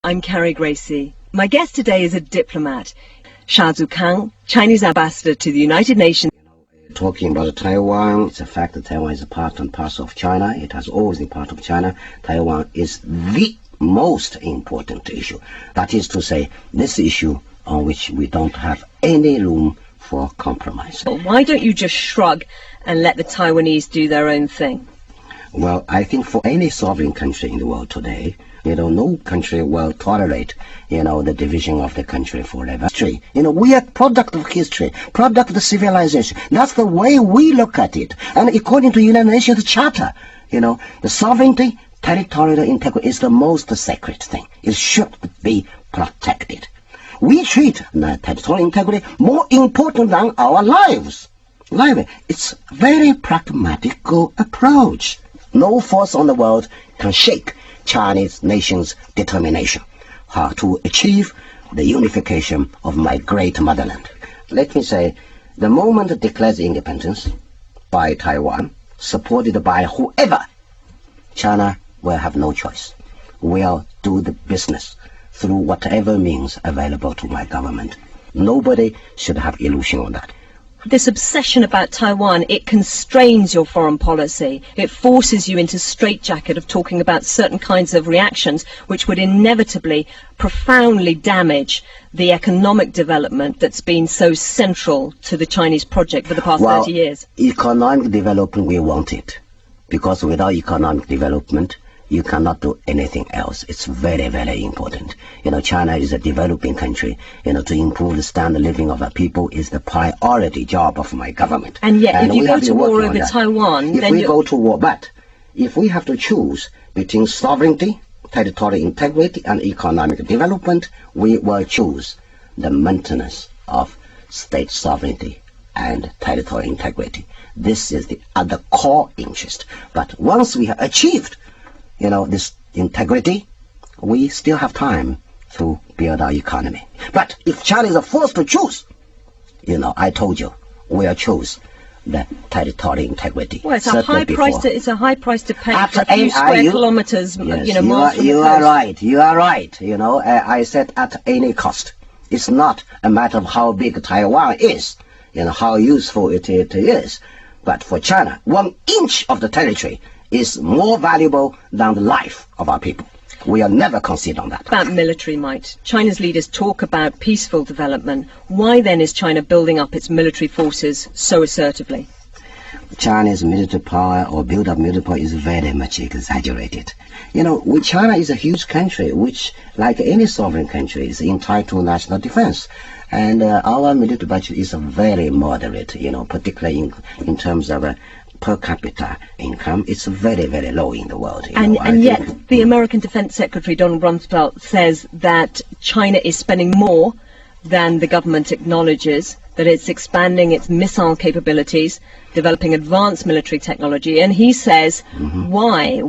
I'm Carrie Gracie. My guest today is a diplomat, Xia Zukang, Chinese ambassador to the United Nations. Talking about Taiwan, it's a fact that Taiwan is a part and parcel of China. It has always been part of China. Taiwan is the most important issue. That is to say, this issue on which we don't have any room for compromise. Why don't you just shrug and let the Taiwanese do their own thing? Well, I think for any sovereign country in the world today, no country will tolerate, the division of the country forever. We are product of history, product of civilization. That's the way we look at it. And according to United Nations Charter, the sovereignty, territorial integrity is the most sacred thing. It should be protected. We treat territorial integrity more important than our lives. It's a very pragmatical approach. No force on the world can shake Chinese nation's determination to achieve the unification of my great motherland. Let me say, the moment it declares independence by Taiwan, supported by whoever, China will have no choice. We'll do the business through whatever means available to my government. Nobody should have illusion on that. This obsession about Taiwan, it constrains your foreign policy. It forces you into straitjacket of talking about certain kinds of reactions which would inevitably, profoundly damage the economic development that's been so central to the Chinese project for the past 30 years. Economic development, we want it. Because without economic development, you cannot do anything else. It's very, very important. China is a developing country. To improve the standard of living of our people is the priority job of my government. And yet, if you go to war over Taiwan, then we go to war, but if we have to choose between sovereignty, territorial integrity, and economic development, we will choose the maintenance of state sovereignty and territorial integrity. This is the other core interest. But once we have achieved this integrity, we still have time to build our economy. But if China is forced to choose, I told you, we'll choose the territorial integrity. Well, it's a high price to pay for a few square kilometers, yes, miles from the you coast. are right. You are right. I said at any cost. It's not a matter of how big Taiwan is, how useful it is. But for China, 1 inch of the territory is more valuable than the life of our people. We will never concede on that. About military might. China's leaders talk about peaceful development. Why then is China building up its military forces so assertively? China's military power or build-up military power is very much exaggerated. China is a huge country which, like any sovereign country, is entitled to national defense. And our military budget is very moderate, particularly in terms of per capita income. It's very, very low in the world. And yet the American Defense Secretary Donald Rumsfeld says that China is spending more than the government acknowledges, that it's expanding its missile capabilities, developing advanced military technology, and he says, why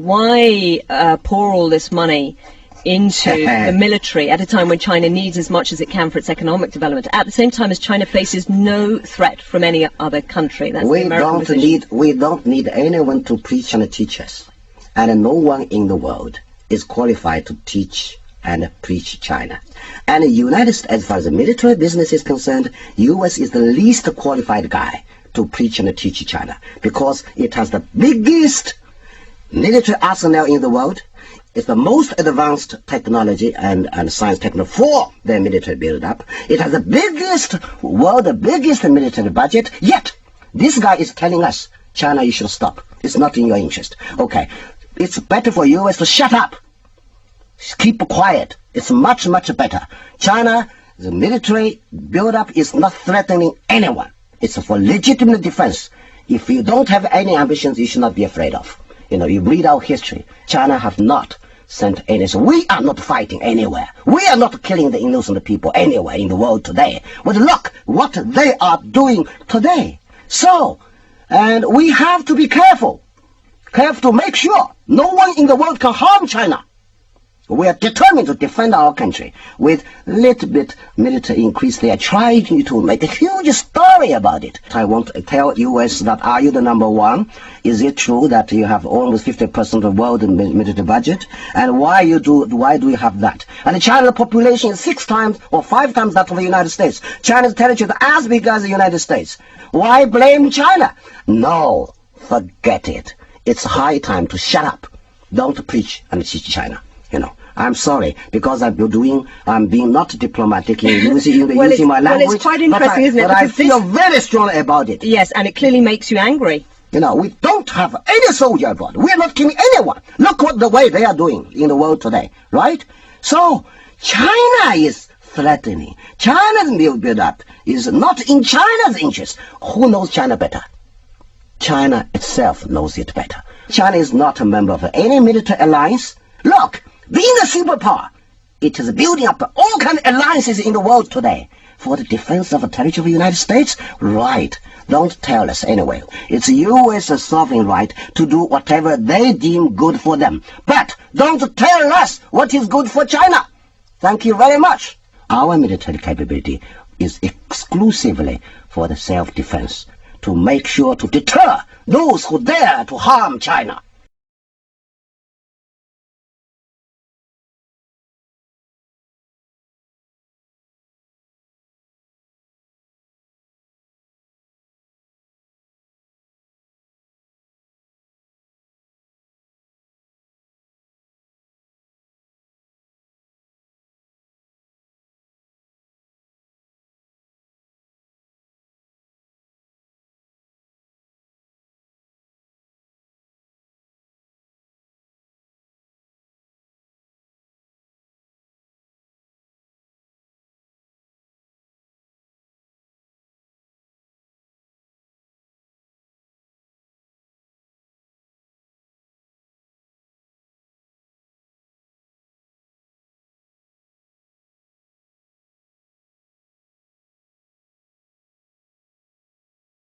pour all this money into the military at a time when China needs as much as it can for its economic development, at the same time as China faces no threat from any other country? That's we don't need anyone to preach and teach us, and no one in the world is qualified to teach and preach China. And the United States, as far as the military business is concerned, U.S. is the least qualified guy to preach and teach China, because it has the biggest military arsenal in the world. It's the most advanced technology and science technology for their military build-up. It has the biggest military budget, yet this guy is telling us, China, you should stop. It's not in your interest. Okay, it's better for U.S. to shut up. Keep quiet. It's much, much better. China, the military build-up is not threatening anyone. It's for legitimate defense. If you don't have any ambitions, you should not be afraid of. You read our history. China have not sent any. So we are not fighting anywhere. We are not killing the innocent people anywhere in the world today. But look what they are doing today. So, and we have to be careful to make sure no one in the world can harm China. We are determined to defend our country. With little bit military increase, they are trying to make a huge story about it. I want to tell U.S. that are you the number one? Is it true that you have almost 50% of the world military budget? And why do you have that? And China's population is 6 times or 5 times that of the United States. China's territory is as big as the United States. Why blame China? No, forget it. It's high time to shut up. Don't preach and teach China. I'm sorry, because I'm being not diplomatic in using my language. Well, it's quite interesting, isn't it? But I feel very strongly about it. Yes, and it clearly makes you angry. We don't have any soldier abroad. We are not killing anyone. Look what the way they are doing in the world today, right? So, China is threatening. China's build-up is not in China's interest. Who knows China better? China itself knows it better. China is not a member of any military alliance. Look, being a superpower, it is building up all kinds of alliances in the world today. For the defense of the territory of the United States? Right. Don't tell us anyway. It's U.S.'s sovereign right to do whatever they deem good for them. But don't tell us what is good for China. Thank you very much. Our military capability is exclusively for the self-defense, to make sure to deter those who dare to harm China.